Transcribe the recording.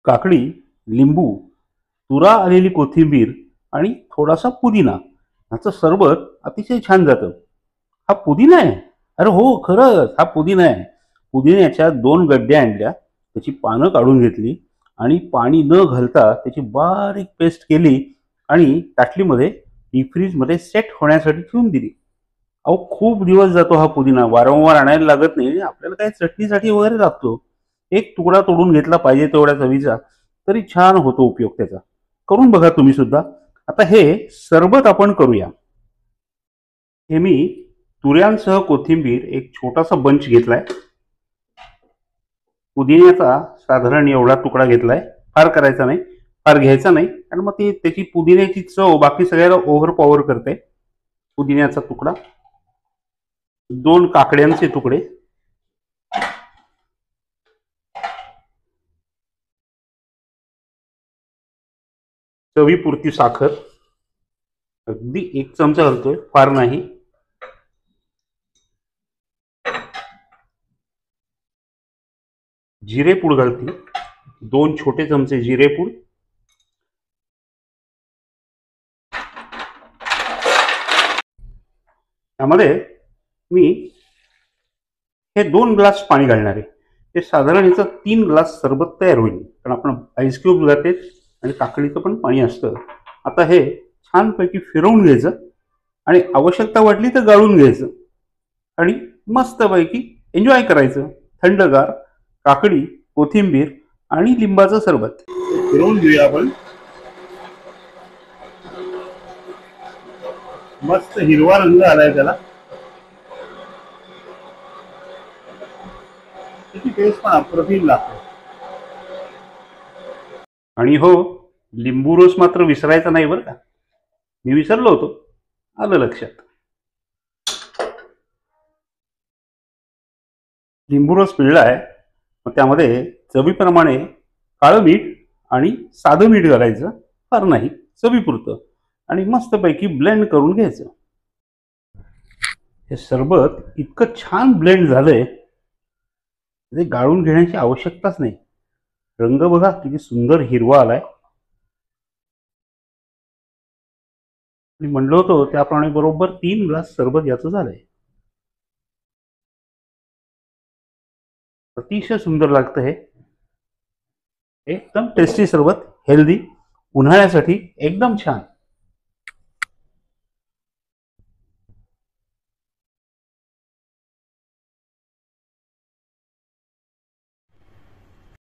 काकडी, लिंबू, तुरा आलेली कोथिंबीर आणि थोडासा पुदिना ह्याचं सरबत अतिशय छान जातं. हा पुदिना आहे? अरे हो, खरंच हा पुदिना आहे. पुदिन्याच्या 2 गड्ड्या आणल्या, त्याची पानं काढून घेतली आणि पाणी न घालता त्याची बारीक पेस्ट केली आणि ताटलीमध्ये डीप फ्रीजमध्ये सेट होण्यासाठी ठेवून दिली. अहो, खूप दिवस जातो हा पुदिना. वारंवार आणायला लागत नाही. आपल्याला काय चटणीसाठी वगैरे लागतो. एक तुकडा तोडून घेतला पाहिजे तेवढ्या चवीचा, तरी छान होतो उपयोग त्याचा. करून बघा तुम्ही सुद्धा. आता हे सरबत आपण करूया. हे मी तुऱ्यांसह कोथिंबीर एक छोटासा बंच घेतलाय. पुदिन्याचा साधारण एवढा तुकडा घेतलाय. फार करायचा नाही, फार घ्यायचा नाही, कारण मग ती त्याची पुदिन्याची चव बाकी सगळ्याला ओव्हर पॉवर करते. पुदिन्याचा तुकडा, 2 काकड्यांचे तुकडे, चवीपुरती साखर, अगदी 1 चमचा घालतोय, फार नाही. जिरेपूड घालते, 2 छोटे चमचे जिरेपूड. त्यामध्ये मी हे 2 ग्लास पाणी घालणार आहे. ते साधारण याचं 3 ग्लास सरबत तयार होईल, कारण आपण आईस क्यूब जाते आणि काकडीचं पण पाणी असतं. आता हे छानपैकी फिरवून घ्यायचं आणि आवश्यकता वाटली तर गाळून घ्यायचं आणि मस्तपैकी एन्जॉय करायचं. थंडगार काकडी, कोथिंबीर आणि लिंबाचं सरबत फिरवून घेऊया आपण. मस्त हिरवा रंग आलाय त्याला. त्याची टेस्ट पण अप्रतिम लागते. आणि हो, लिंबू रस मात्र विसरायचा नाही बरं का. मी विसरलो होतो, आलं लक्षात. लिंबू रस पिळला आहे. मग त्यामध्ये चवीप्रमाणे काळं मीठ आणि साधं मीठ घालायचं, फार नाही, चवीपुरतं. आणि मस्तपैकी ब्लेंड करून घ्यायचं. हे सरबत इतकं छान ब्लेंड झालंय, ते गाळून घेण्याची आवश्यकताच नाही. रंग बघा किती सुंदर हिरवा आलाय. मी म्हणलो होतो त्याप्रमाणे बरोबर 3 ग्लास सरबत याचं झालंय. अतिशय सुंदर लागतं हे. एकदम टेस्टी सरबत, हेल्दी, उन्हाळ्यासाठी एकदम छान.